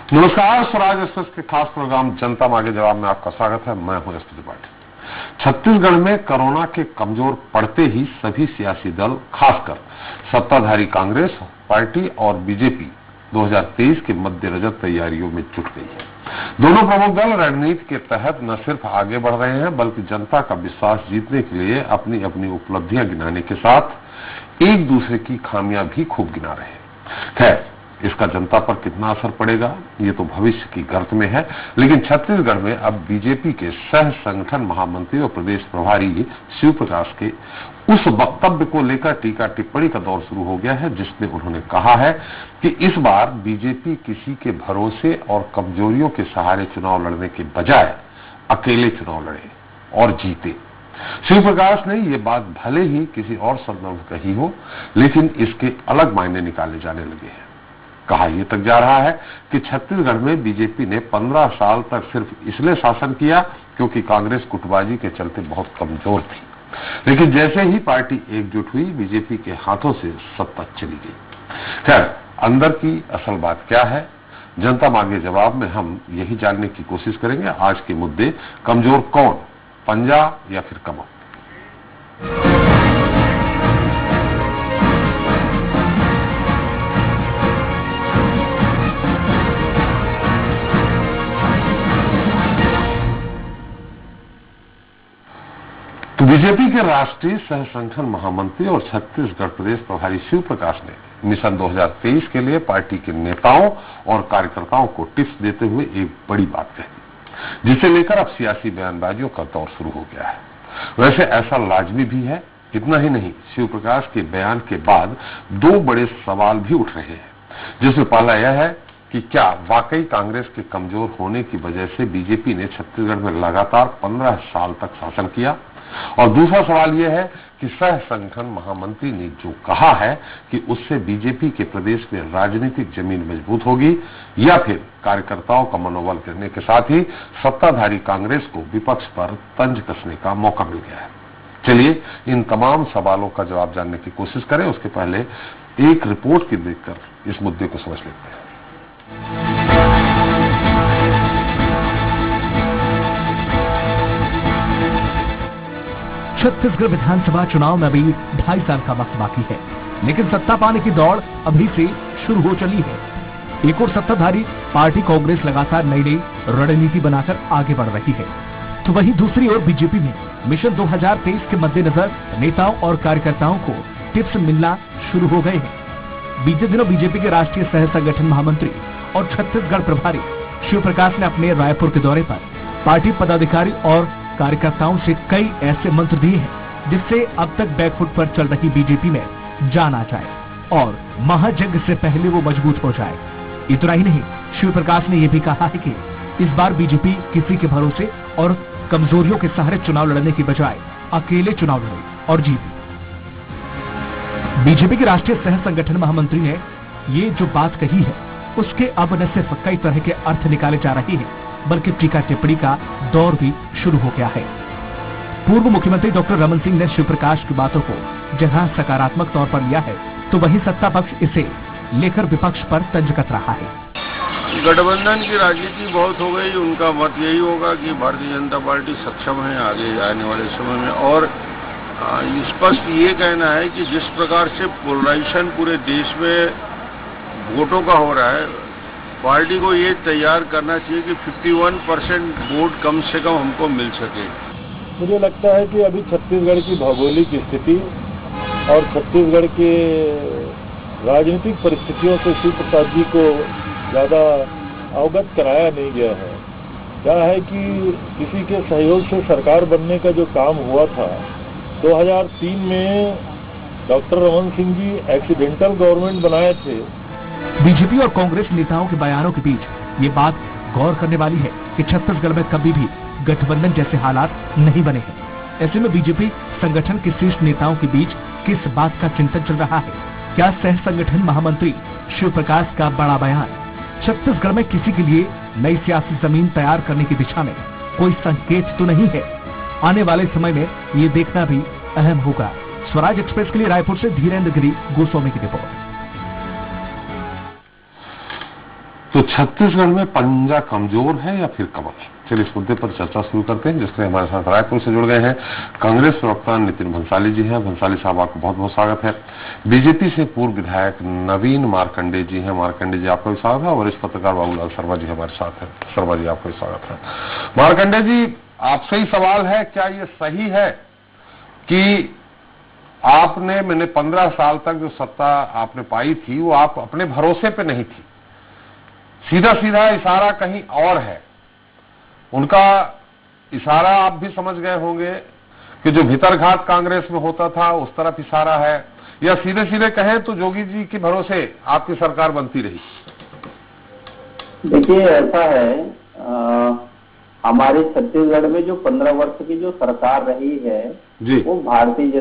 नमस्कार, स्वराज एक्सप्रेस के खास प्रोग्राम जनता मांगे जवाब में आपका स्वागत है। मैं हूं एसपी त्रिपाठी। छत्तीसगढ़ में कोरोना के कमजोर पड़ते ही सभी सियासी दल, खासकर सत्ताधारी कांग्रेस पार्टी और बीजेपी 2023 के मध्य रजत तैयारियों में जुट गई है। दोनों प्रमुख दल रणनीति के तहत न सिर्फ आगे बढ़ रहे हैं, बल्कि जनता का विश्वास जीतने के लिए अपनी अपनी उपलब्धियां गिनाने के साथ एक दूसरे की खामियां भी खूब गिना रहे हैं। खैर, इसका जनता पर कितना असर पड़ेगा ये तो भविष्य की गर्त में है, लेकिन छत्तीसगढ़ में अब बीजेपी के सह संगठन महामंत्री और प्रदेश प्रभारी शिव प्रकाश के उस वक्तव्य को लेकर टीका टिप्पणी का दौर शुरू हो गया है, जिसमें उन्होंने कहा है कि इस बार बीजेपी किसी के भरोसे और कमजोरियों के सहारे चुनाव लड़ने के बजाय अकेले चुनाव लड़े और जीते। शिव प्रकाश ने ये बात भले ही किसी और संदर्भ कही हो, लेकिन इसके अलग मायने निकाले जाने लगे हैं। कहा यह तक जा रहा है कि छत्तीसगढ़ में बीजेपी ने 15 साल तक सिर्फ इसलिए शासन किया क्योंकि कांग्रेस गुटबाजी के चलते बहुत कमजोर थी, लेकिन जैसे ही पार्टी एकजुट हुई, बीजेपी के हाथों से सत्ता चली गई। खैर, अंदर की असल बात क्या है, जनता मांगे जवाब में हम यही जानने की कोशिश करेंगे। आज के मुद्दे कमजोर कौन, पंजा या फिर कमर। तो बीजेपी के राष्ट्रीय सह संगठन महामंत्री और छत्तीसगढ़ प्रदेश प्रभारी शिव प्रकाश ने मिशन 2023 के लिए पार्टी के नेताओं और कार्यकर्ताओं को टिप्स देते हुए एक बड़ी बात कही, जिसे लेकर अब सियासी बयानबाजियों का दौर शुरू हो गया है। वैसे ऐसा लाजमी भी है। इतना ही नहीं, शिव प्रकाश के बयान के बाद दो बड़े सवाल भी उठ रहे हैं, जिसमें पहला यह है कि क्या वाकई कांग्रेस के कमजोर होने की वजह से बीजेपी ने छत्तीसगढ़ में लगातार 15 साल तक शासन किया, और दूसरा सवाल यह है कि सह संगठन महामंत्री ने जो कहा है कि उससे बीजेपी के प्रदेश में राजनीतिक जमीन मजबूत होगी, या फिर कार्यकर्ताओं का मनोबल गिरने के साथ ही सत्ताधारी कांग्रेस को विपक्ष पर तंज कसने का मौका मिल गया है। चलिए इन तमाम सवालों का जवाब जानने की कोशिश करें। उसके पहले एक रिपोर्ट की देखकर इस मुद्दे को समझ लेते हैं। छत्तीसगढ़ विधानसभा चुनाव में अभी 2.5 साल का वक्त बाकी है, लेकिन सत्ता पाने की दौड़ अभी से शुरू हो चली है। एक और सत्ताधारी पार्टी कांग्रेस लगातार नई नई रणनीति बनाकर आगे बढ़ रही है, तो वहीं दूसरी ओर बीजेपी में मिशन 2023 के मद्देनजर नेताओं और कार्यकर्ताओं को टिप्स मिलना शुरू हो गए हैं। बीते दिनों बीजेपी के राष्ट्रीय सह संगठन महामंत्री और छत्तीसगढ़ प्रभारी शिव प्रकाश ने अपने रायपुर के दौरे पर पार्टी पदाधिकारी और कार्यकर्ताओं से कई ऐसे मंत्र दिए हैं जिससे अब तक बैकफुट पर चल रही बीजेपी में जान आ जाए और महाजंग से पहले वो मजबूत हो जाए। इतना ही नहीं, शिव प्रकाश ने यह भी कहा है कि इस बार बीजेपी किसी के भरोसे और कमजोरियों के सहारे चुनाव लड़ने की बजाय अकेले चुनाव लड़े और जीते। बीजेपी के राष्ट्रीय सह संगठन महामंत्री ने ये जो बात कही है, उसके अब न सिर्फ कई तरह के अर्थ निकाले जा रहे हैं, बल्कि टीका टिप्पणी का दौर भी शुरू हो गया है। पूर्व मुख्यमंत्री डॉक्टर रमन सिंह ने शिव प्रकाश की बातों को जहां सकारात्मक तौर पर लिया है, तो वहीं सत्ता पक्ष इसे लेकर विपक्ष पर तंज कस रहा है। गठबंधन की राजनीति बहुत हो गई। उनका मत यही होगा कि भारतीय जनता पार्टी सक्षम है आगे आने वाले समय में, और स्पष्ट ये कहना है कि जिस प्रकार से पोलराइजेशन पूरे देश में वोटों का हो रहा है, पार्टी को ये तैयार करना चाहिए कि 51% वोट कम से कम हमको मिल सके। मुझे लगता है कि अभी छत्तीसगढ़ की भौगोलिक स्थिति और छत्तीसगढ़ के राजनीतिक परिस्थितियों से शिव प्रकाश जी को ज्यादा अवगत कराया नहीं गया है। क्या है कि किसी के सहयोग से सरकार बनने का जो काम हुआ था 2003 में, doctor Raman Singh ji accidental government बनाए थे। बीजेपी और कांग्रेस नेताओं के बयानों के बीच ये बात गौर करने वाली है कि छत्तीसगढ़ में कभी भी गठबंधन जैसे हालात नहीं बने हैं। ऐसे में बीजेपी संगठन के शीर्ष नेताओं के बीच किस बात का चिंतन चल रहा है? क्या सह संगठन महामंत्री शिव प्रकाश का बड़ा बयान छत्तीसगढ़ में किसी के लिए नई सियासी जमीन तैयार करने की दिशा में कोई संकेत तो नहीं है? आने वाले समय में ये देखना भी अहम होगा। स्वराज एक्सप्रेस के लिए रायपुर से धीरेन्द्र गिरी गोस्वामी की रिपोर्ट। तो छत्तीसगढ़ में पंजा कमजोर है या फिर कमर? चलिए इस मुद्दे पर चर्चा शुरू करते हैं, जिसके हमारे साथ रायपुर से जुड़ गए हैं कांग्रेस प्रवक्ता नितिन भंसाली जी हैं। भंसाली साहब, आपका बहुत बहुत स्वागत है। बीजेपी से पूर्व विधायक नवीन मार्कंडे जी हैं। मार्कंडे जी, आपका भी स्वागत है। वरिष्ठ पत्रकार बाबूलाल शर्मा जी हमारे साथ हैं। शर्मा जी, आपका भी स्वागत है। मार्कंडे जी, आपसे ही सवाल है, क्या ये सही है कि मैंने 15 साल तक जो सत्ता आपने पाई थी वो आप अपने भरोसे पे नहीं थी, सीधा सीधा इशारा कहीं और है? उनका इशारा आप भी समझ गए होंगे कि जो भीतरघात कांग्रेस में होता था उस तरफ इशारा है, या सीधे सीधे कहें तो जोगी जी के भरोसे आपकी सरकार बनती रही? देखिए, ऐसा है, हमारे छत्तीसगढ़ में जो 15 वर्ष की जो सरकार रही है जी, वो भारतीय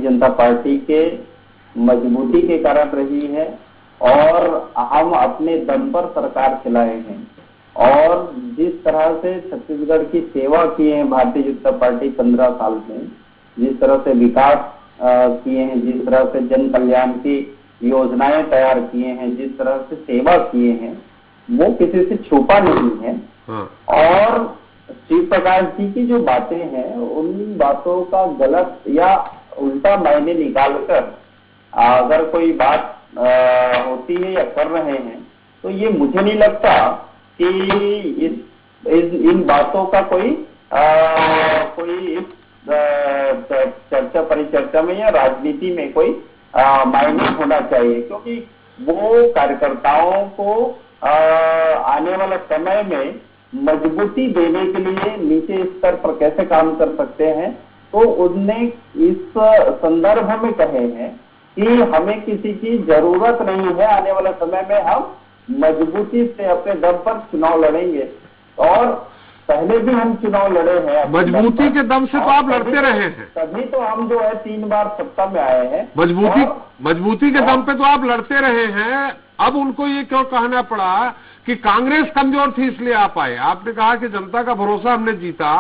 जनता पार्टी के मजबूती के कारण रही है, और हम अपने दम पर सरकार चलाए हैं। और जिस तरह से छत्तीसगढ़ की सेवा किए हैं भारतीय जनता पार्टी 15 साल में, जिस तरह से विकास किए हैं, जिस तरह से जन कल्याण की योजनाएं तैयार किए हैं, जिस तरह से सेवा किए हैं, वो किसी से छुपा नहीं है। और श्री प्रकाश जी की जो बातें हैं, उन बातों का गलत या उल्टा मायने निकालकर अगर कोई बात होती है या कर रहे हैं, तो ये मुझे नहीं लगता कि इन बातों का कोई चर्चा परिचर्चा में या राजनीति में कोई मायने होना चाहिए, क्योंकि वो कार्यकर्ताओं को आने वाला समय में मजबूती देने के लिए नीचे स्तर पर कैसे काम कर सकते हैं, तो उनने इस संदर्भ में कहे हैं कि हमें किसी की जरूरत नहीं है, आने वाले समय में हम मजबूती से अपने दम पर चुनाव लड़ेंगे। और पहले भी हम चुनाव लड़े हैं मजबूती के दम से, तो आप लड़ते रहे हैं, तभी तो हम जो है 3 बार सत्ता में आए हैं। मजबूती के दम पे तो आप लड़ते रहे हैं। अब उनको ये क्यों कहना पड़ा कि कांग्रेस कमजोर थी इसलिए आप आए? आपने कहा कि जनता का भरोसा हमने जीता।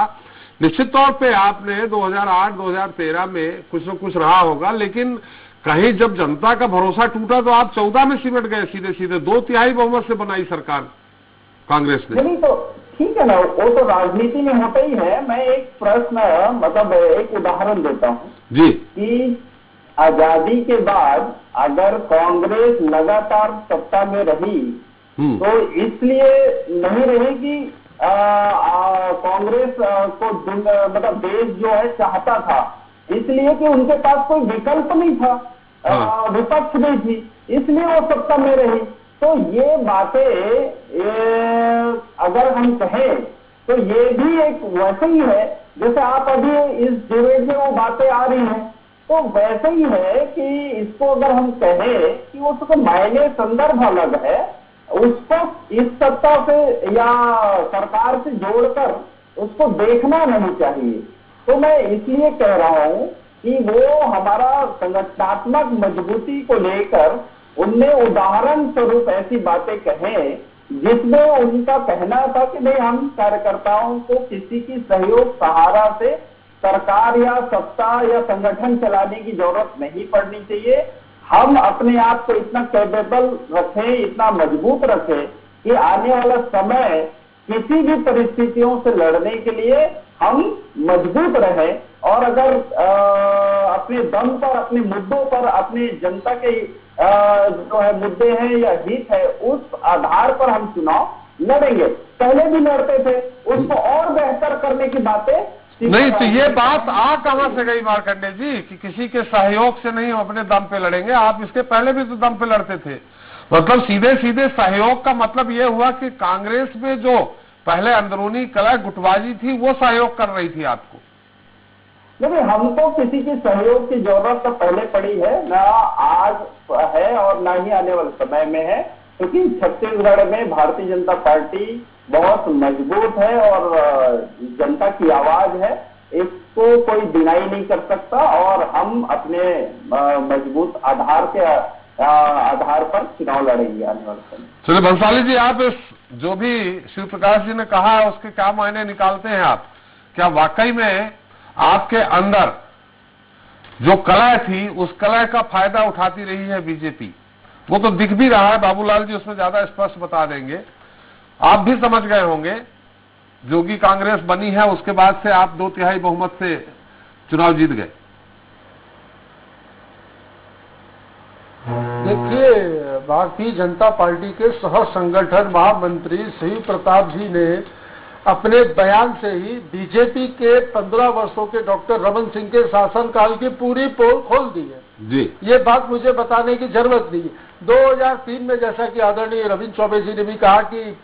निश्चित तौर पे आपने 2008-2013 में कुछ न कुछ रहा होगा, लेकिन कहीं जब जनता का भरोसा टूटा तो आप 14 में सिमट गए सीधे सीधे। 2/3 बहुमत से बनाई सरकार कांग्रेस ने। नहीं तो ठीक है ना, वो तो राजनीति में होता ही है। मैं एक प्रश्न, मतलब एक उदाहरण देता हूँ जी, कि आजादी के बाद अगर कांग्रेस लगातार सत्ता में रही तो इसलिए नहीं रही कि कांग्रेस को मतलब देश जो है चाहता था, इसलिए कि उनके पास कोई विकल्प नहीं था, विपक्ष नहीं थी, इसलिए वो सत्ता में रही। तो ये बातें अगर हम कहें तो ये भी एक वैसे ही है जैसे आप अभी इस डिबेट में वो बातें आ रही हैं, तो वैसे ही है कि इसको अगर हम कहें कि उसका मायने संदर्भ अलग है, उसको इस सत्ता से या सरकार से जोड़कर उसको देखना नहीं चाहिए। तो मैं इसलिए कह रहा हूं कि वो हमारा संगठनात्मक मजबूती को लेकर उनने उदाहरण स्वरूप ऐसी बातें कहें जिसमें उनका कहना था कि नहीं, हम कार्यकर्ताओं को किसी की सहयोग सहारा से सरकार या सत्ता या संगठन चलाने की जरूरत नहीं पड़नी चाहिए। हम अपने आप को इतना कैपेबल रखें, इतना मजबूत रखें कि आने वाला समय किसी भी परिस्थितियों से लड़ने के लिए हम मजबूत रहें। और अगर अपने दम पर, अपने मुद्दों पर, अपने जनता के जो है मुद्दे हैं या हित है, उस आधार पर हम चुनाव लड़ेंगे। पहले भी लड़ते थे, उसको और बेहतर करने की बातें नहीं। तो ये बात आ कहां से गई मार्कंडे जी कि किसी के सहयोग से नहीं हम अपने दम पे लड़ेंगे? आप इसके पहले भी तो दम पे लड़ते थे। मतलब सीधे सीधे सहयोग का मतलब ये हुआ कि कांग्रेस में जो पहले अंदरूनी कलह गुटबाजी थी वो सहयोग कर रही थी आपको? नहीं, हमको किसी की सहयोग की जरूरत तो पहले पड़ी है, ना आज है और ना ही आने वाले समय में है, क्योंकि छत्तीसगढ़ में भारतीय जनता पार्टी बहुत मजबूत है और जनता की आवाज है, इसको कोई डिनाई नहीं कर सकता। और हम अपने मजबूत आधार पर चुनाव लड़ेंगे आने वाले समय। चलिए भंसाली जी, आप इस जो भी शिव प्रकाश जी ने कहा उसके क्या मायने निकालते हैं आप? क्या वाकई में आपके अंदर जो कलह थी उस कलह का फायदा उठाती रही है बीजेपी, वो तो दिख भी रहा है, बाबूलाल जी उसमें ज्यादा स्पष्ट बता देंगे। आप भी समझ गए होंगे, जोगी कांग्रेस बनी है उसके बाद से आप 2/3 बहुमत से चुनाव जीत गए। देखिए, भारतीय जनता पार्टी के सह संगठन महामंत्री शिव प्रताप जी ने अपने बयान से ही बीजेपी के 15 वर्षों के डॉक्टर रमन सिंह के शासनकाल की पूरी पोल खोल दी है जी। ये बात मुझे बताने की जरूरत नहीं है। 2003 में जैसा कि आदरणीय रविंद्र चौबे जी ने भी कहा कि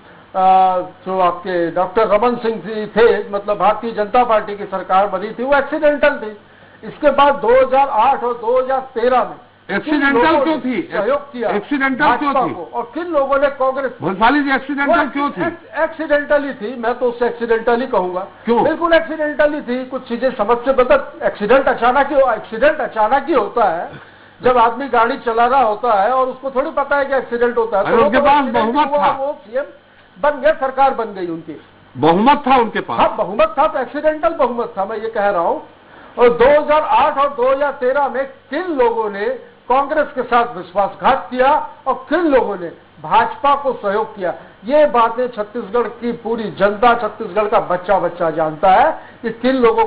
जो आपके डॉक्टर रमन सिंह जी थे, मतलब भारतीय जनता पार्टी की सरकार बनी थी, वो एक्सीडेंटल थी। इसके बाद 2008 और 2013 में एक्सीडेंटल क्यों थी? सहयोग किया एक्सीडेंटल क्यों थी? और किन लोगों ने कांग्रेस भंसाली जी एक्सीडेंटल क्यों थी? एक्सीडेंटल ही थी, मैं तो उससे एक्सीडेंटल ही कहूंगा। क्यों? बिल्कुल एक्सीडेंटल ही थी। कुछ चीजें समझ से बदल, एक्सीडेंट अचानक ही होता है जब आदमी गाड़ी चला रहा होता है और उसको थोड़ी पता है कि एक्सीडेंट होता है। तो उनके पास बहुमत था, वो सीएम बन गए, सरकार बन गई, उनकी बहुमत था उनके पास। हाँ, बहुमत था, तो एक्सीडेंटल बहुमत था, मैं ये कह रहा हूं। और 2008 और 2013 में किन लोगों ने कांग्रेस के साथ विश्वासघात किया और किन लोगों ने भाजपा को सहयोग किया, ये बातें छत्तीसगढ़ की पूरी जनता, छत्तीसगढ़ का बच्चा बच्चा जानता है कि किन लोगों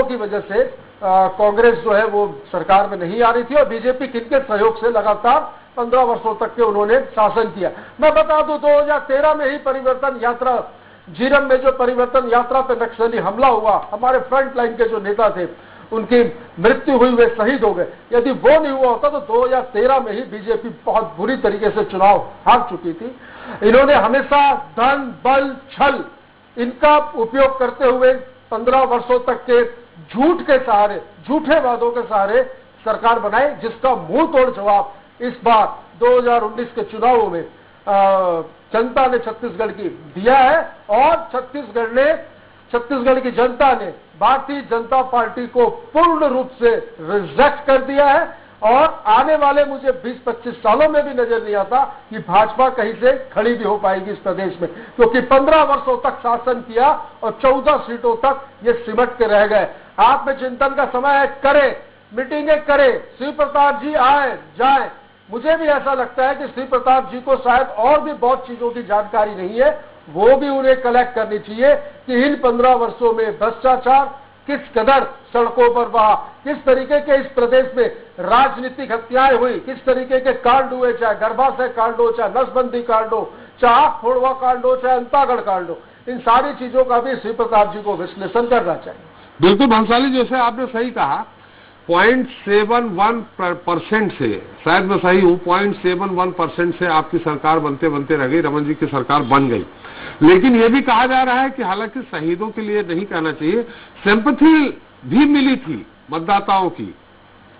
की वजह से कांग्रेस जो है वो सरकार में नहीं आ रही थी और बीजेपी किनके सहयोग से लगातार 15 वर्षों तक के उन्होंने शासन किया। मैं बता दूं, 2013 में ही परिवर्तन यात्रा, जीरम में जो परिवर्तन यात्रा पर नक्सली हमला हुआ, हमारे फ्रंट लाइन के जो नेता थे उनकी मृत्यु हुई, वे शहीद हो गए। यदि वो नहीं हुआ होता तो 2013 में ही बीजेपी बहुत बुरी तरीके से चुनाव हार चुकी थी। इन्होंने हमेशा धन, बल, छल इनका उपयोग करते हुए 15 वर्षों तक के झूठ के सहारे, झूठे वादों के सहारे सरकार बनाई, जिसका मुंह तोड़ जवाब इस बार 2019 के चुनावों में जनता ने छत्तीसगढ़ की दिया है। और छत्तीसगढ़ की जनता ने भारतीय जनता पार्टी को पूर्ण रूप से रिजेक्ट कर दिया है। और आने वाले मुझे 20-25 सालों में भी नजर नहीं आता कि भाजपा कहीं से खड़ी भी हो पाएगी इस प्रदेश में, क्योंकि 15 वर्षों तक शासन किया और 14 सीटों तक ये सिमट के रह गए। आत्मचिंतन का समय है, करें, मीटिंगें करें, शिव प्रताप जी आए जाए। मुझे भी ऐसा लगता है कि शिव प्रताप जी को शायद और भी बहुत चीजों की जानकारी नहीं है, वो भी उन्हें कलेक्ट करनी चाहिए कि इन 15 वर्षों में भ्रष्टाचार किस कदर सड़कों पर बहा, किस तरीके के इस प्रदेश में राजनीतिक हत्याएं हुई, किस तरीके के कांड हुए, चाहे गर्भाशय कांड हो, चाहे नसबंदी कांड हो, चाहे आंख फोड़वा कांड हो, चाहे अंतागढ़ कांड हो, इन सारी चीजों का भी शिव प्रताप जी को विश्लेषण करना चाहिए। बिल्कुल भंसाली, जैसे आपने सही कहा, 0.71% से, शायद मैं सही हूं, 0.71% से आपकी सरकार बनते बनते रह गई, रमन जी की सरकार बन गई। लेकिन यह भी कहा जा रहा है कि हालांकि शहीदों के लिए नहीं कहना चाहिए, सिंपैथी भी मिली थी मतदाताओं की,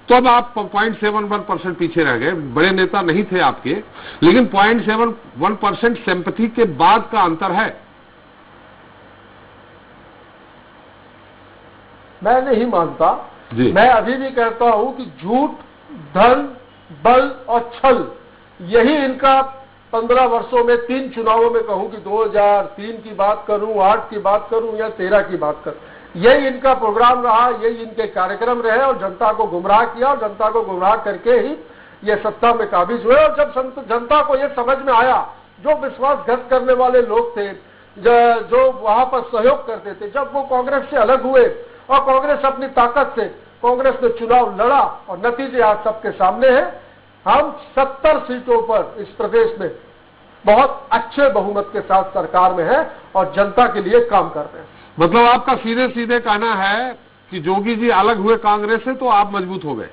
तो अब आप 0.71% पीछे रह गए। बड़े नेता नहीं थे आपके, लेकिन 0.71% सिंपैथी के बाद का अंतर है। मैं नहीं मानता जी। मैं अभी भी कहता हूं कि झूठ, धन, बल और छल, यही इनका 15 वर्षों में 3 चुनावों में कहूं कि 2003 की बात करूं, 8 की बात करूं या 13 की बात करूं, यही इनका प्रोग्राम रहा, यही इनके कार्यक्रम रहे और जनता को गुमराह किया और जनता को गुमराह करके ही ये सत्ता में काबिज हुए। और जब जनता को ये समझ में आया, जो विश्वासघात करने वाले लोग थे, जो वहां पर सहयोग करते थे, जब वो कांग्रेस से अलग हुए और कांग्रेस अपनी ताकत से कांग्रेस ने चुनाव लड़ा और नतीजे आज सबके सामने हैं। हम 70 सीटों पर इस प्रदेश में बहुत अच्छे बहुमत के साथ सरकार में है और जनता के लिए काम कर रहे हैं। मतलब आपका सीधे सीधे कहना है कि जोगी जी अलग हुए कांग्रेस से तो आप मजबूत हो गए?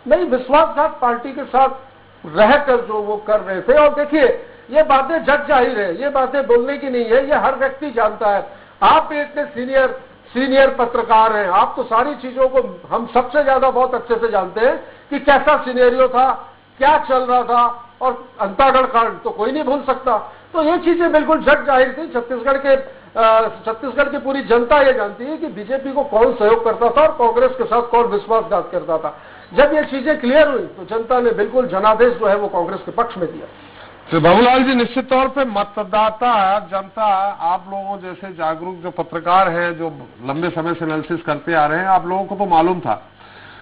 नहीं, विश्वासघात पार्टी के साथ रहकर जो वो कर रहे थे, और देखिए ये बातें जग जाहिर है, ये बातें बोलने की नहीं है, ये हर व्यक्ति जानता है। आप भी इतने सीनियर पत्रकार हैं, आप तो सारी चीजों को हम सबसे ज्यादा बहुत अच्छे से जानते हैं कि कैसा सिनेरियो था, क्या चल रहा था, और अंतागढ़ कांड तो कोई नहीं भूल सकता। तो ये चीजें बिल्कुल जग जाहिर थी। छत्तीसगढ़ की पूरी जनता ये जानती है कि बीजेपी को कौन सहयोग करता था और कांग्रेस के साथ कौन विश्वासघात करता था। जब ये चीजें क्लियर हुई तो जनता ने बिल्कुल जनादेश जो है वो कांग्रेस के पक्ष में दिया। तो बाबूलाल जी, निश्चित तौर पे मतदाता, जनता, आप लोगों जैसे जागरूक जो पत्रकार हैं, जो लंबे समय से एनालिसिस करते आ रहे हैं, आप लोगों को तो मालूम था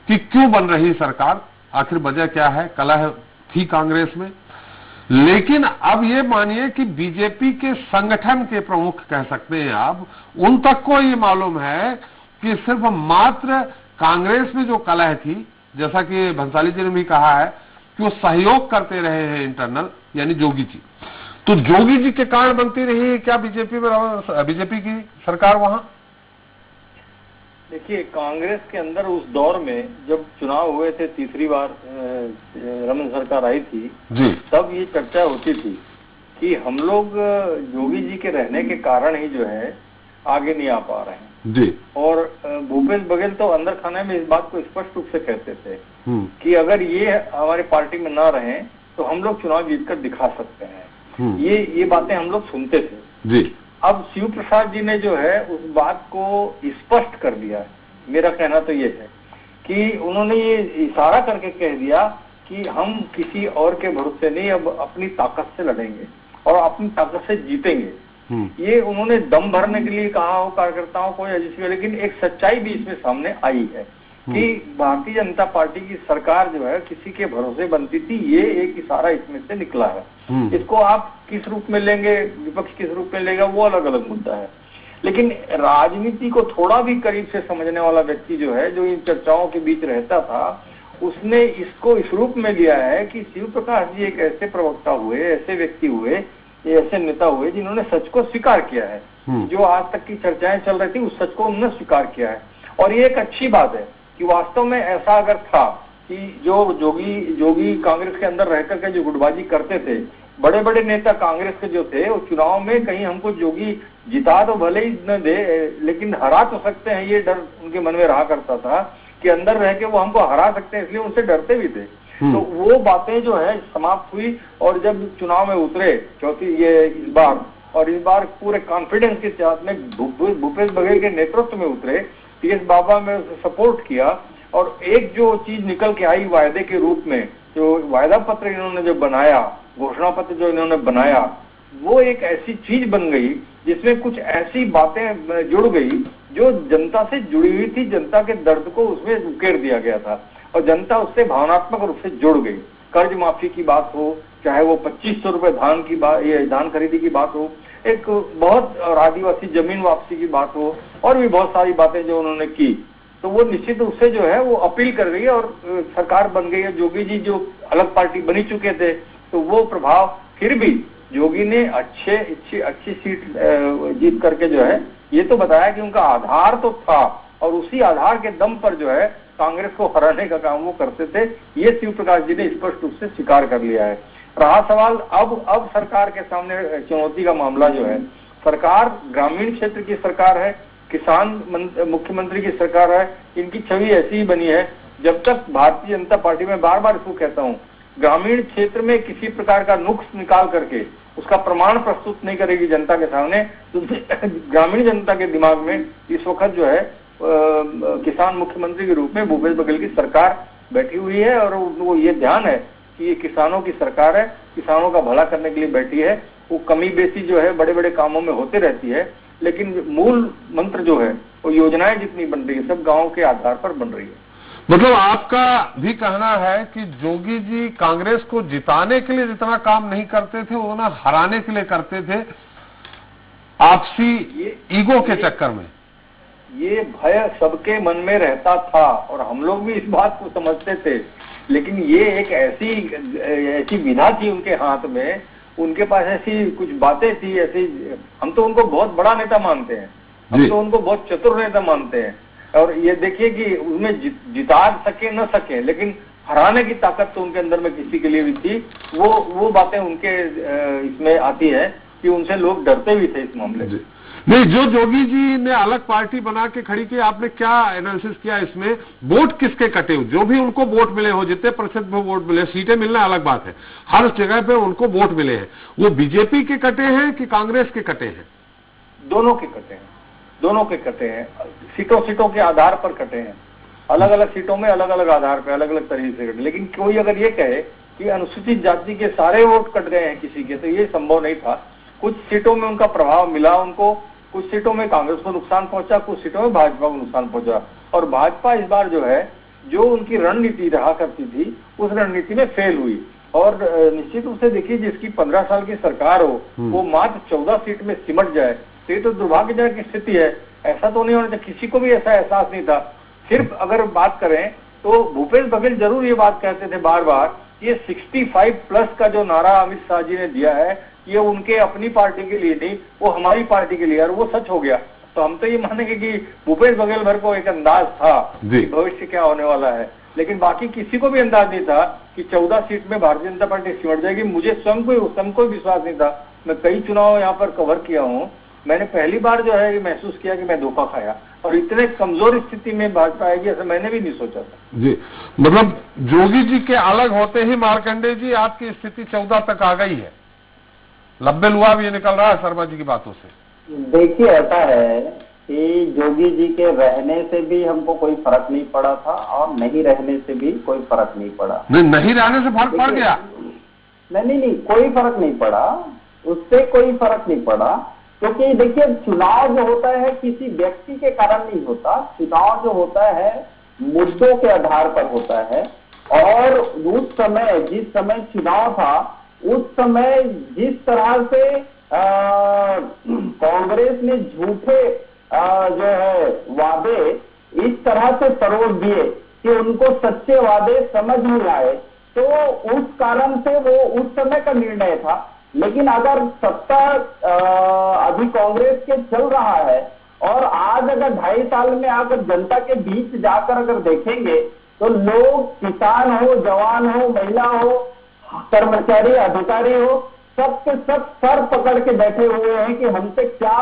कि क्यों बन रही सरकार, आखिर वजह क्या है, कलह थी कांग्रेस में। लेकिन अब ये मानिए कि बीजेपी के संगठन के प्रमुख कह सकते हैं आप, उन तक को ये मालूम है कि सिर्फ मात्र कांग्रेस में जो कलह थी, जैसा कि भंसाली जी ने भी कहा है कि वो सहयोग करते रहे हैं इंटरनल, यानी जोगी जी, तो जोगी जी के कारण बनती रही है क्या बीजेपी की सरकार वहां? देखिए, कांग्रेस के अंदर उस दौर में जब चुनाव हुए थे, तीसरी बार रमन सरकार आई थी जी, तब ये चर्चा होती थी कि हम लोग जोगी जी के रहने के कारण ही जो है आगे नहीं आ पा रहे हैं जी। और भूपेश बघेल तो अंदर खाने में इस बात को स्पष्ट रूप से कहते थे कि अगर ये हमारी पार्टी में ना रहे तो हम लोग चुनाव जीतकर दिखा सकते हैं। ये बातें हम लोग सुनते थे जी। अब शिव प्रसाद जी ने जो है उस बात को स्पष्ट कर दिया है। मेरा कहना तो ये है कि उन्होंने ये इशारा करके कह दिया कि हम किसी और के भरोसे नहीं, अब अपनी ताकत से लड़ेंगे और अपनी ताकत से जीतेंगे। ये उन्होंने दम भरने के लिए कहा हो कार्यकर्ताओं को या जिसकी, लेकिन एक सच्चाई भी इसमें सामने आई है कि भारतीय जनता पार्टी की सरकार जो है किसी के भरोसे बनती थी। ये एक इशारा इसमें से निकला है। इसको आप किस रूप में लेंगे, विपक्ष किस रूप में लेगा, वो अलग अलग मुद्दा है। लेकिन राजनीति को थोड़ा भी करीब से समझने वाला व्यक्ति जो है, जो इन चर्चाओं के बीच रहता था, उसने इसको इस रूप में लिया है कि शिव प्रकाश जी एक ऐसे प्रवक्ता हुए, ऐसे व्यक्ति हुए, ऐसे नेता हुए जिन्होंने सच को स्वीकार किया है। जो आज तक की चर्चाएं चल रही थी उस सच को उन्होंने स्वीकार किया है। और ये एक अच्छी बात है कि वास्तव में ऐसा अगर था कि जो जोगी कांग्रेस के अंदर रह करके जो गुटबाजी करते थे, बड़े बड़े नेता कांग्रेस के जो थे, वो चुनाव में कहीं हमको जोगी जिता तो भले ही न दे लेकिन हरा तो सकते हैं, ये डर उनके मन में रहा करता था कि अंदर रह के वो हमको हरा सकते हैं, इसलिए उनसे डरते भी थे। तो वो बातें जो है समाप्त हुई और जब चुनाव में उतरे इस बार पूरे कॉन्फिडेंस के साथ में भूपेश बघेल के नेतृत्व में उतरे, टीएस बाबा में सपोर्ट किया और एक जो चीज निकल के आई वायदे के रूप में, जो वायदा पत्र इन्होंने जो बनाया, घोषणा पत्र जो इन्होंने बनाया, वो एक ऐसी चीज बन गई जिसमें कुछ ऐसी बातें जुड़ गई जो जनता से जुड़ी हुई थी। जनता के दर्द को उसमें उकेर दिया गया था और जनता उससे भावनात्मक रूप से जुड़ गई। कर्ज माफी की बात हो, चाहे वो 2500 रुपए धान खरीदी की बात हो, एक बहुत आदिवासी जमीन वापसी की बात हो, और भी बहुत सारी बातें जो उन्होंने की, तो वो निश्चित रूप से जो है वो अपील कर रही है और सरकार बन गई है। जोगी जी जो अलग पार्टी बनी चुके थे, तो वो प्रभाव फिर भी जोगी ने अच्छी सीट जीत करके जो है ये तो बताया कि उनका आधार तो था और उसी आधार के दम पर जो है कांग्रेस को हराने का काम वो करते थे। ये शिव प्रकाश जी ने स्पष्ट रूप से स्वीकार कर लिया है। रहा सवाल अब सरकार के सामने चुनौती का मामला जो है, सरकार ग्रामीण क्षेत्र की सरकार है, किसान मुख्यमंत्री की सरकार है, इनकी छवि ऐसी ही बनी है। जब तक भारतीय जनता पार्टी में बार बार इसको कहता हूँ, ग्रामीण क्षेत्र में किसी प्रकार का नुक्स निकाल करके उसका प्रमाण प्रस्तुत नहीं करेगी जनता के सामने, तो ग्रामीण जनता के दिमाग में इस वक्त जो है किसान मुख्यमंत्री के रूप में भूपेश बघेल की सरकार बैठी हुई है और वो ये ध्यान है कि ये किसानों की सरकार है, किसानों का भला करने के लिए बैठी है। वो कमी बेसी जो है बड़े बड़े कामों में होते रहती है, लेकिन मूल मंत्र जो है वो योजनाएं जितनी बन रही है सब गाँव के आधार पर बन रही है। मतलब आपका भी कहना है कि जोगी जी कांग्रेस को जिताने के लिए जितना काम नहीं करते थे उतना हराने के लिए करते थे, आपसी ईगो के चक्कर में। ये भय सबके मन में रहता था और हम लोग भी इस बात को समझते थे, लेकिन ये एक ऐसी विधा थी उनके हाथ में, उनके पास ऐसी कुछ बातें थी ऐसी। हम तो उनको बहुत बड़ा नेता मानते हैं, हम तो उनको बहुत चतुर नेता मानते हैं और ये देखिए कि उनमें जिता सके न सके, लेकिन हराने की ताकत तो उनके अंदर में किसी के लिए भी थी। वो बातें उनके इसमें आती है कि उनसे लोग डरते भी थे इस मामले में। नहीं, जो जोगी जी ने अलग पार्टी बना के खड़ी की, आपने क्या एनालिसिस किया इसमें? वोट किसके कटे हो? जो भी उनको वोट मिले हो, जितने प्रतिशत में वोट मिले, सीटें मिलना अलग बात है, हर जगह पे उनको वोट मिले हैं, वो बीजेपी के कटे हैं कि कांग्रेस के कटे हैं? दोनों के कटे हैं, दोनों के कटे हैं। सीटों के आधार पर कटे हैं, अलग अलग सीटों में अलग अलग आधार पर अलग अलग तरीके से कटे। लेकिन कोई अगर ये कहे कि अनुसूचित जाति के सारे वोट कट गए हैं किसी के, तो ये संभव नहीं था। कुछ सीटों में उनका प्रभाव मिला उनको, कुछ सीटों में कांग्रेस को नुकसान पहुंचा, कुछ सीटों में भाजपा को नुकसान पहुंचा। और भाजपा इस बार जो है जो उनकी रणनीति रहा करती थी उस रणनीति में फेल हुई। और निश्चित रूप से देखिए, जिसकी 15 साल की सरकार हो वो मात्र 14 सीट में सिमट जाए तो ये तो दुर्भाग्यजनक स्थिति है। ऐसा तो नहीं होना चाहिए, किसी को भी ऐसा एहसास नहीं था। सिर्फ अगर बात करें तो भूपेश बघेल जरूर ये बात कहते थे बार बार, ये 65+ का जो नारा अमित शाह जी ने दिया है ये उनके अपनी पार्टी के लिए नहीं, वो हमारी पार्टी के लिए, और वो सच हो गया। तो हम तो ये मानेंगे कि भूपेश बघेल भर को एक अंदाज था कि भविष्य क्या होने वाला है, लेकिन बाकी किसी को भी अंदाज नहीं था कि 14 सीट में भारतीय जनता पार्टी सिमट जाएगी। मुझे स्वयं को विश्वास नहीं था। मैं कई चुनाव यहाँ पर कवर किया हूँ, मैंने पहली बार जो है ये महसूस किया कि मैं धोखा खाया, और इतने कमजोर स्थिति में भाजपा आएगी ऐसा मैंने भी नहीं सोचा था। जी, मतलब जोगी जी के अलग होते ही मार्कंडेय जी आपकी स्थिति 14 तक आ गई है, लब्बे लुआब ये निकल रहा है शर्मा जी की बातों से। देखिए, ऐसा है कि जोगी जी के रहने से भी हमको कोई फर्क नहीं पड़ा था और नहीं रहने से भी कोई फर्क नहीं पड़ा। नहीं रहने से फर्क पड़ गया? नहीं, कोई फर्क नहीं पड़ा, उससे कोई फर्क नहीं पड़ा। क्योंकि देखिए, चुनाव जो होता है किसी व्यक्ति के कारण नहीं होता, चुनाव जो होता है मुद्दों के आधार पर होता है। और उस समय, जिस समय चुनाव था, उस समय जिस तरह से कांग्रेस ने झूठे जो है वादे इस तरह से परोस दिए कि उनको सच्चे वादे समझ नहीं आए, तो उस कारण से वो उस समय का निर्णय था। लेकिन अगर सत्ता अभी कांग्रेस के चल रहा है और आज अगर 2.5 साल में आकर जनता के बीच जाकर अगर देखेंगे तो लोग, किसान हो, जवान हो, महिला हो, कर्मचारी, अधिकारी हो, सबके सब सर पकड़ के बैठे हुए हैं कि हमसे क्या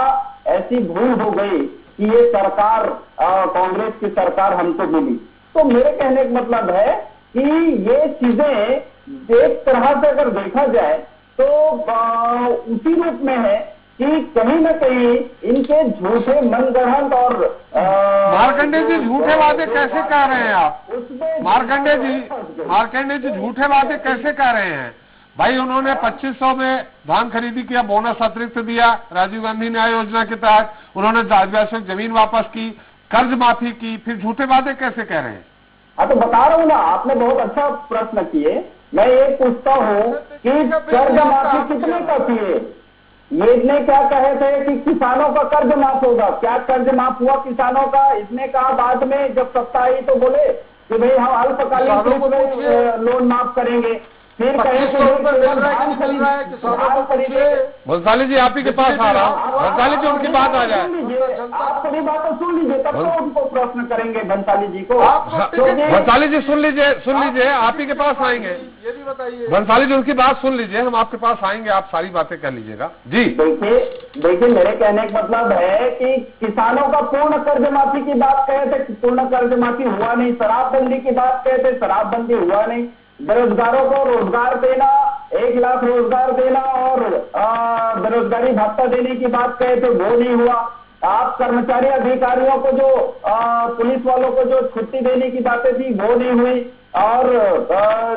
ऐसी भूल हो गई कि ये सरकार, कांग्रेस की सरकार हमको मिली। तो मेरे कहने का मतलब है कि ये चीजें एक तरह से अगर देखा जाए तो उसी रूप में है कि कहीं न कहीं इनके झूठे मनगढ़ंत और मार्कंडेय जी झूठे वादे कैसे कह रहे हैं आप? मार्कंडेय जी झूठे वादे कैसे कह रहे हैं भाई? उन्होंने 2500 में धान खरीदी किया, बोनस अतिरिक्त दिया, राजीव गांधी न्याय योजना के तहत उन्होंने जायदाद जमीन वापस की, कर्ज माफी की, फिर झूठे वादे कैसे कह रहे हैं? हाँ, तो बता रहा हूँ ना, आपने बहुत अच्छा प्रश्न किए। मैं ये पूछता हूँ कि कर्ज माफी कितने का किए? ये ने क्या कहे थे कि किसानों का कर्ज माफ होगा, क्या कर्ज माफ हुआ किसानों का? इसने कहा बाद में जब सत्ता आई तो बोले कि भाई हम अल्पकालीन लोन माफ करेंगे। फिर कहे भंसाली जी आप ही के पास आ रहा हूँ, भंसाली जी उनकी बात आ जाए, आप सभी बातें सुन लीजिए तब तो उनको प्रश्न करेंगे भंसाली जी को। भंसाली जी सुन लीजिए, आप ही के पास आएंगे, ये भी बताइए। भंसाली जी उनकी बात सुन लीजिए, हम आपके पास आएंगे, आप सारी बातें कर लीजिएगा जी। देखिए मेरे कहने का मतलब है कि किसानों का पूर्ण कर्ज माफी की बात कहे थे, पूर्ण कर्ज माफी हुआ नहीं। शराबबंदी की बात कहे थे, शराबबंदी हुआ नहीं। बेरोजगारों को रोजगार देना, 1 लाख रोजगार देना और बेरोजगारी भत्ता देने की बात कहे थे, वो नहीं हुआ। आप कर्मचारी अधिकारियों को जो पुलिस वालों को जो छुट्टी देने की बातें थी वो नहीं हुई। और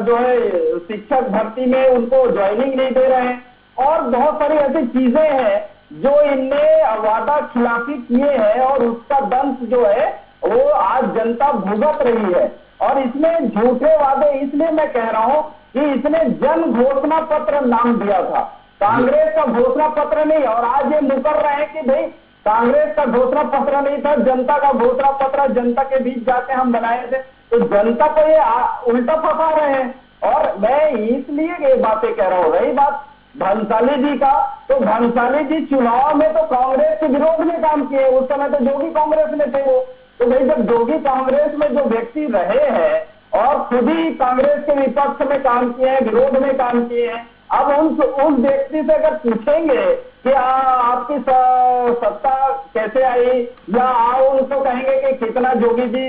जो है शिक्षक भर्ती में उनको ज्वाइनिंग नहीं दे रहे हैं, और बहुत सारी ऐसी चीजें हैं जो इनने वादा खिलाफी किए हैं और उसका दंश जो है वो आज जनता भुगत रही है। और इसमें झूठे वादे, इसलिए मैं कह रहा हूं कि इसने जन घोषणा पत्र नाम दिया था, कांग्रेस का घोषणा पत्र नहीं। और आज ये मुकर रहे हैं कि भाई कांग्रेस का घोषणा पत्र नहीं था, जनता का घोषणा पत्र जनता के बीच जाके हम बनाए थे। तो जनता को ये उल्टा फंसा रहे हैं। और मैं इसलिए ये बातें कह रहा हूं। रही बात भंसाली जी का, तो भंसाली जी चुनाव में तो कांग्रेस के विरोध में काम किए, उस समय तो जोगी कांग्रेस में थे वो। तो भाई जब जोगी कांग्रेस में जो व्यक्ति रहे हैं और खुद ही कांग्रेस के विपक्ष में काम किए हैं, विरोध में काम किए हैं, अब उस व्यक्ति से अगर पूछेंगे कि आपकी सत्ता कैसे आई, या आओ उनको कहेंगे कि कितना जोगी जी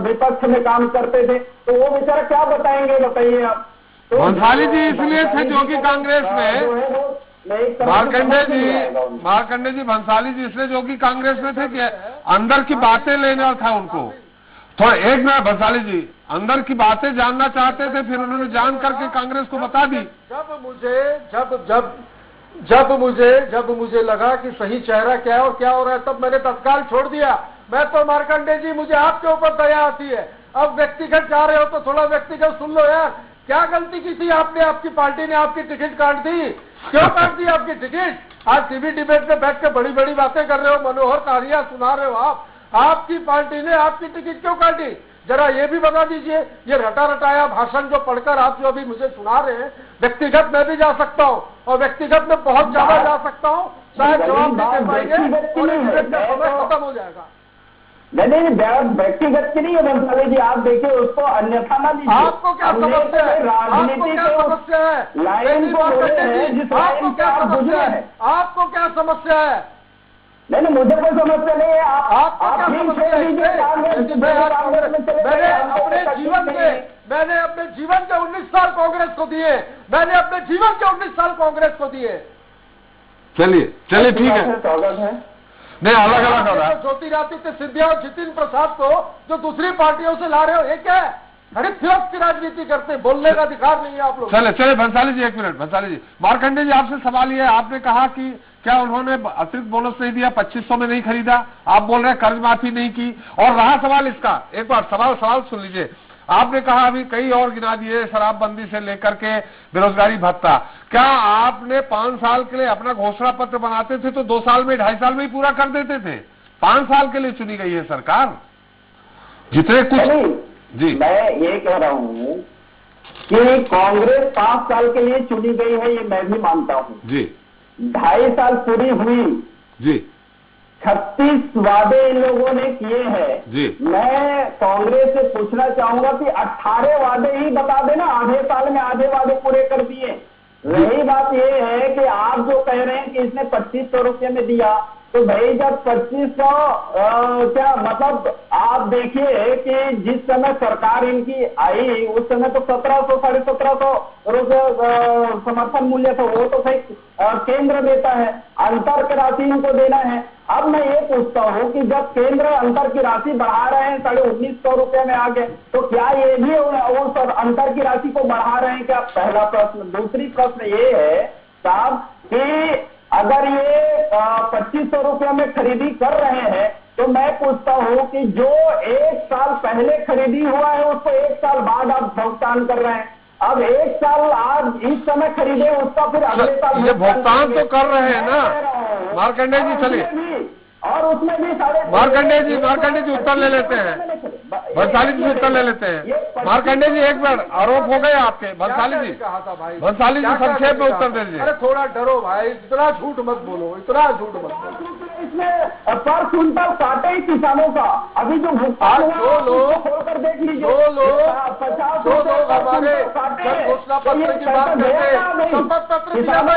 विपक्ष में काम करते थे, तो वो बेचारा क्या बताएंगे, बताइए आप। तो भंसाली जी इसलिए थे जोगी कांग्रेस में, मार्कंडेय जी भंसाली जी इसलिए जोगी कांग्रेस में थे कि अंदर की बातें लेना था उनको। तो एक मिनट भंसाली जी, अंदर की बातें जानना चाहते थे, फिर उन्होंने जान करके कांग्रेस को बता दी। जब मुझे लगा कि सही चेहरा क्या है और क्या हो रहा है, तब मैंने तत्काल छोड़ दिया। मैं तो मार्कंडेय जी, मुझे आपके ऊपर दया आती है। अब व्यक्तिगत जा रहे हो तो थोड़ा व्यक्तिगत सुन लो यार। क्या गलती की थी आपने? आपकी पार्टी ने आपकी टिकट काट दी। क्यों काट दी आपकी टिकट? आज टीवी डिबेट में बैठ के बड़ी बड़ी बातें कर रहे हो, मनोहर कहानियां सुना रहे हो आप। आपकी पार्टी ने आपकी टिकट क्यों काटी? जरा ये भी बता दीजिए। ये रटा रटाया भाषण जो पढ़कर आप जो अभी मुझे सुना रहे हैं, व्यक्तिगत मैं भी जा सकता हूँ और व्यक्तिगत में बहुत ज्यादा जा सकता हूँ, शायद जवाब नहीं दे पाएंगे और डिबेट का समय खत्म हो जाएगा। नहीं, व्यक्तिगत की नहीं है बंसाली जी, आप देखिए उसको अन्यथा ना लीजिए। आपको क्या समस्या है? राजनीति क्या समस्या है? लाइन को बोले हैं जिस लाइन पे आप गुजरे हैं। आपको क्या समस्या है? नहीं, मुझे कोई समस्या नहीं है। आपको क्या समस्या है? मैंने अपने जीवन के 19 साल कांग्रेस को दिए। मैंने अपने जीवन के 19 साल कांग्रेस को दिए। चलिए ठीक है, स्वागत है। नहीं अलग अलग हो रहा है। ज्योतिरादित्य सिंधिया और जितिन प्रसाद को जो दूसरी पार्टियों से ला रहे हो, ये क्या है? खरीद फिरोख्त की राजनीति करते, बोलने का अधिकार नहीं है आप लोग। चले भंसाली जी, एक मिनट। भंसाली जी, मार्कंडे जी आपसे सवाल ये है, आपने कहा कि क्या उन्होंने अतिरिक्त बोनस नहीं दिया, 2500 में नहीं खरीदा, आप बोल रहे हैं कर्ज माफी नहीं की। और रहा सवाल इसका, एक बार सवाल सुन लीजिए। आपने कहा अभी कई और गिना दिए, शराबबंदी से लेकर के बेरोजगारी भत्ता। क्या आपने 5 साल के लिए अपना घोषणा पत्र बनाते थे तो 2 साल में 2.5 साल में ही पूरा कर देते थे? 5 साल के लिए चुनी गई है सरकार, जितने कुछ जी। मैं ये कह रहा हूँ कि कांग्रेस 5 साल के लिए चुनी गई है, ये मैं भी मानता हूँ जी। 2.5 साल पूरी हुई जी। 36 वादे इन लोगों ने किए हैं जी। मैं कांग्रेस से पूछना चाहूंगा कि 18 वादे ही बता देना, आधे साल में आधे वादे पूरे कर दिए। रही बात ये है कि आप जो कह रहे हैं कि इसने 2500 रुपये में दिया, तो भाई जब 2500 क्या मतलब आप देखिए कि जिस समय सरकार इनकी आई उस समय तो 1700 1750 रुपये समर्थन मूल्य था, वो तो भाई केंद्र देता है, अंतर की राशि इनको देना है। अब मैं ये पूछता हूँ कि जब केंद्र अंतर की राशि बढ़ा रहे हैं 1950 रुपये में आगे, तो क्या ये भी उस अंतर की राशि को बढ़ा रहे हैं क्या? पहला प्रश्न। दूसरी प्रश्न ये है साहब कि अगर ये 2500 रुपये में खरीदी कर रहे हैं, तो मैं पूछता हूं कि जो 1 साल पहले खरीदी हुआ है उसको 1 साल बाद आप भुगतान कर रहे हैं। अब 1 साल आज इस समय खरीदे उसका फिर अगले साल ये भुगतान तो कर रहे हैं ना। मार्कंडे जी चलिए, और उसमें भी मार्कंडे जी उत्तर ले लेते हैं। भंसाली जी उत्तर ले लेते हैं। मार्कंडे जी एक बार आरोप हो गए आपके। भंसाली जी कहा था भाई, भंसाली जी संक्षेप में उत्तर दे दीजिए। अरे थोड़ा डरो भाई, इतना झूठ मत बोलो, इतना झूठ मत बोलो। इसमें पर क्विंटल काटे ही किसानों का अभी जो भुगतान हुआ खोलकर देख लीजिए। 2 लोग हमारे घोषणा पत्र की बात करते, शपथ पत्र दिया था,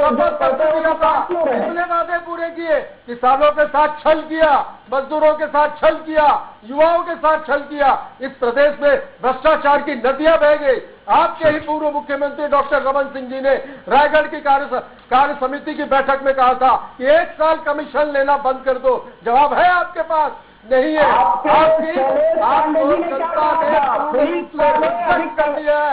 शपथ पत्र दिया था, कितने वादे पूरे किए? किसानों के साथ छल किया, मजदूरों के साथ छल किया, युवाओं के साथ छल किया। इस प्रदेश में भ्रष्टाचार की नदियां बह गई। आपके ही पूर्व मुख्यमंत्री डॉक्टर रमन सिंह जी ने रायगढ़ की कार्य समिति की बैठक में कहा था कि 1 साल कमीशन लेना बंद कर दो। जवाब है आपके पास? नहीं है। आपकी जनता ने पुलिस कर दिया है,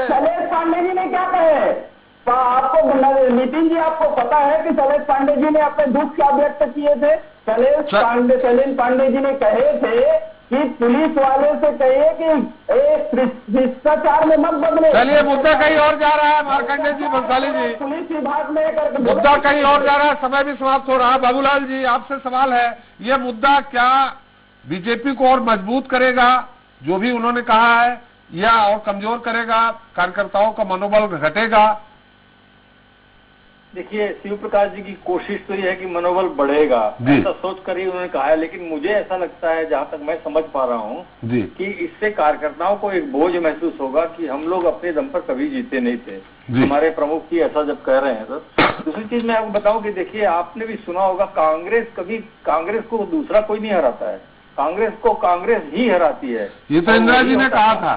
शैलेश पांडे जी ने क्या कहे? आपको नितिन जी आपको पता है कि शैलेश पांडे जी ने अपने दुख क्या व्यक्त किए थे? शैलेश पांडे जी ने कहे थे कि पुलिस वाले से कहिए कि भ्रष्टाचार में मत बदले। चलिए मुद्दा कहीं और जा रहा है मार्कंडे जी, भंसाली जी, पुलिस विभाग में करके मुद्दा कहीं और जा रहा है, समय भी समाप्त हो रहा है। बाबूलाल जी आपसे सवाल है, ये मुद्दा क्या बीजेपी को और मजबूत करेगा जो भी उन्होंने कहा है, या और कमजोर करेगा, कार्यकर्ताओं का मनोबल घटेगा? देखिए, शिव प्रकाश जी की कोशिश तो ये है कि मनोबल बढ़ेगा, ऐसा सोच कर ही उन्होंने कहा है। लेकिन मुझे ऐसा लगता है, जहां तक मैं समझ पा रहा हूँ, कि इससे कार्यकर्ताओं को एक बोझ महसूस होगा कि हम लोग अपने दम पर कभी जीते नहीं थे। हमारे प्रमुख जी ऐसा जब कह रहे हैं तो दूसरी चीज मैं आपको बताऊं कि देखिए, आपने भी सुना होगा कांग्रेस को दूसरा कोई नहीं हराता है, कांग्रेस को कांग्रेस ही हराती है। ये तो इंदिरा जी ने कहा था।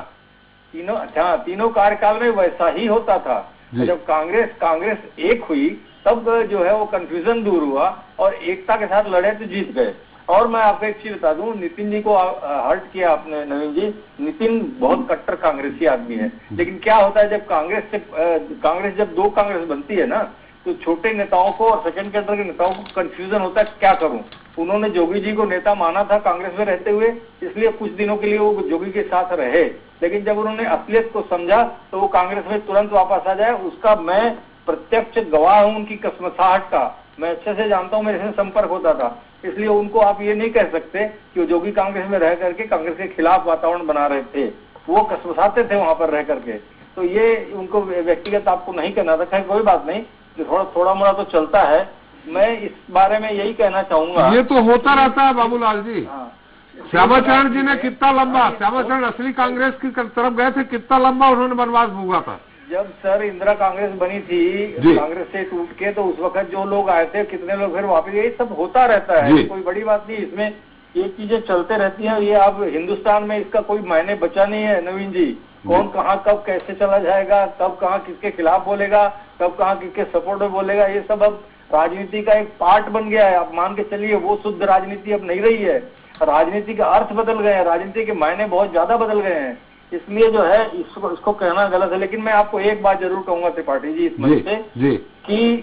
तीनों कार्यकाल में वैसा ही होता था। जब कांग्रेस एक हुई तब जो है वो कंफ्यूजन दूर हुआ और एकता के साथ लड़े तो जीत गए। और मैं आपको एक चीज बता दूं, नितिन जी को हर्ट किया आपने नवीन जी। नितिन बहुत कट्टर कांग्रेसी आदमी है, लेकिन क्या होता है जब कांग्रेस जब 2 कांग्रेस बनती है ना, तो छोटे नेताओं को और सेकंड कैडर के नेताओं को कंफ्यूजन होता है क्या करूं। उन्होंने जोगी जी को नेता माना था कांग्रेस में रहते हुए, इसलिए कुछ दिनों के लिए वो जोगी के साथ रहे, लेकिन जब उन्होंने असलियत को समझा तो वो कांग्रेस में तुरंत वापस आ जाए। उसका मैं प्रत्यक्ष गवाह हूं, उनकी कसमसाहट का मैं अच्छे से जानता हूं, मेरे से संपर्क होता था। इसलिए उनको आप ये नहीं कह सकते कि वो जोगी कांग्रेस में रह करके कांग्रेस के खिलाफ वातावरण बना रहे थे, वो कसमसाते थे वहां पर रह करके। तो ये उनको व्यक्तिगत आपको नहीं कहना था। खैर कोई बात नहीं, थोड़ा मोड़ा तो चलता है। मैं इस बारे में यही कहना चाहूंगा, ये तो होता रहता है बाबूलाल जी। हाँ, श्यामाचरण जी ने कितना लंबा, श्यामाचरण असली कांग्रेस की तरफ गए थे, कितना लंबा उन्होंने वनवास भोगा था। जब सर इंदिरा कांग्रेस बनी थी कांग्रेस से टूट के, तो उस वक्त जो लोग आए थे, कितने लोग फिर वापस गए, सब होता रहता है, कोई बड़ी बात नहीं। इसमें ये चीजें चलते रहती हैं। ये अब हिंदुस्तान में इसका कोई मायने बचा नहीं है नवीन जी। कौन कहाँ कब कैसे चला जाएगा, कब कहाँ किसके खिलाफ बोलेगा, कब कहाँ किसके सपोर्ट में बोलेगा, ये सब अब राजनीति का एक पार्ट बन गया है। आप मान के चलिए वो शुद्ध राजनीति अब नहीं रही है। राजनीति के अर्थ बदल गए हैं, राजनीति के मायने बहुत ज्यादा बदल गए हैं। इसलिए जो है इसको कहना गलत है। लेकिन मैं आपको एक बात जरूर कहूंगा त्रिपाठी जी इस मंच से कि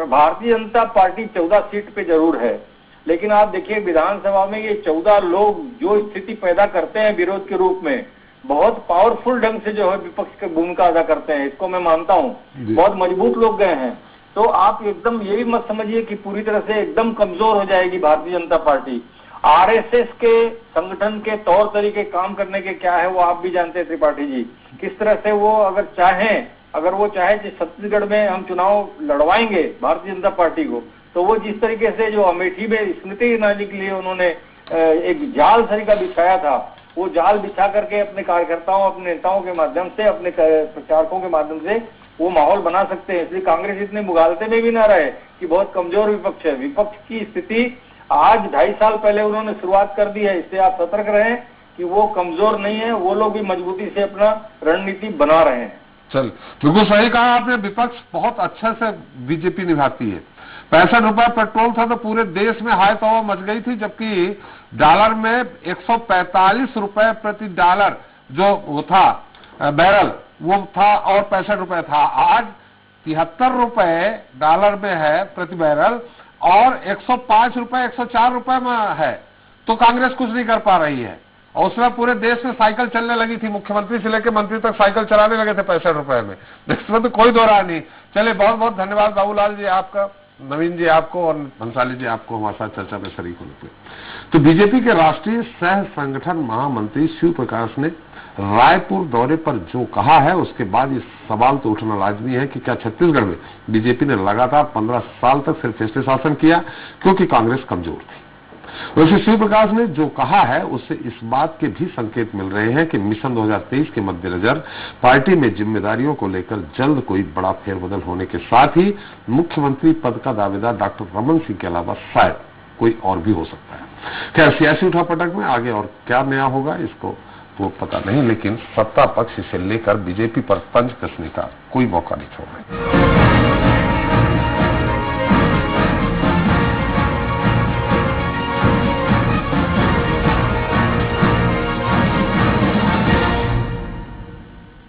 भारतीय जनता पार्टी 14 सीट पे जरूर है, लेकिन आप देखिए विधानसभा में ये 14 लोग जो स्थिति पैदा करते हैं विरोध के रूप में, बहुत पावरफुल ढंग से जो है विपक्ष की भूमिका अदा करते हैं। इसको मैं मानता हूँ, बहुत मजबूत लोग गए हैं। तो आप एकदम यही मत समझिए कि पूरी तरह से एकदम कमजोर हो जाएगी भारतीय जनता पार्टी। आरएसएस के संगठन के तौर तरीके काम करने के क्या है वो आप भी जानते हैं त्रिपाठी जी। किस तरह से वो अगर वो चाहे कि छत्तीसगढ़ में हम चुनाव लड़वाएंगे भारतीय जनता पार्टी को, तो वो जिस तरीके से जो अमेठी में स्मृति ईरानी के लिए उन्होंने एक जाल तरीका बिछाया था, वो जाल बिछा करके अपने कार्यकर्ताओं, अपने नेताओं के माध्यम से, अपने प्रचारकों के माध्यम से वो माहौल बना सकते हैं। इसलिए कांग्रेस इतने मुगालते में भी ना रहे कि बहुत कमजोर विपक्ष है। विपक्ष की स्थिति आज 2.5 साल पहले उन्होंने शुरुआत कर दी है। इससे आप सतर्क रहें कि वो कमजोर नहीं है, वो लोग भी मजबूती से अपना रणनीति बना रहे हैं। चल, बिल्कुल सही कहा आपने। विपक्ष बहुत अच्छे से बीजेपी निभाती है। 65 रुपए पेट्रोल था तो पूरे देश में हाय तौबा मच गई थी, जबकि डॉलर में 145 रुपए प्रति डॉलर जो वो था बैरल, वो था और 65 रुपए था। आज 73 रुपए डॉलर में है प्रति बैरल और 105 रुपए 104 रुपए में है। तो कांग्रेस कुछ नहीं कर पा रही है। और उसमें पूरे देश में साइकिल चलने लगी थी, मुख्यमंत्री से लेकर मंत्री तक साइकिल चलाने लगे थे 65 रुपए में। इसमें तो कोई दो राय नहीं। चलिए, बहुत बहुत धन्यवाद बाबूलाल जी आपका, नवीन जी आपको और भंसाली जी आपको हमारे साथ चर्चा में शरीक होने के। तो बीजेपी के राष्ट्रीय सह संगठन महामंत्री शिव प्रकाश ने रायपुर दौरे पर जो कहा है, उसके बाद ये सवाल तो उठना लाजमी है कि क्या छत्तीसगढ़ में बीजेपी ने लगातार 15 साल तक सिर्फ ऐसे शासन किया क्योंकि कांग्रेस कमजोर थी। वैसे शिव प्रकाश ने जो कहा है उससे इस बात के भी संकेत मिल रहे हैं कि मिशन 2023 के मद्देनजर पार्टी में जिम्मेदारियों को लेकर जल्द कोई बड़ा फेरबदल होने के साथ ही मुख्यमंत्री पद का दावेदार डॉक्टर रमन सिंह के अलावा शायद कोई और भी हो सकता है। खैर, सियासी उठापटक में आगे और क्या नया होगा इसको वो पता नहीं, लेकिन सत्ता पक्ष इसे लेकर बीजेपी पर तंज कसने का कोई मौका नहीं छोड़ रहे।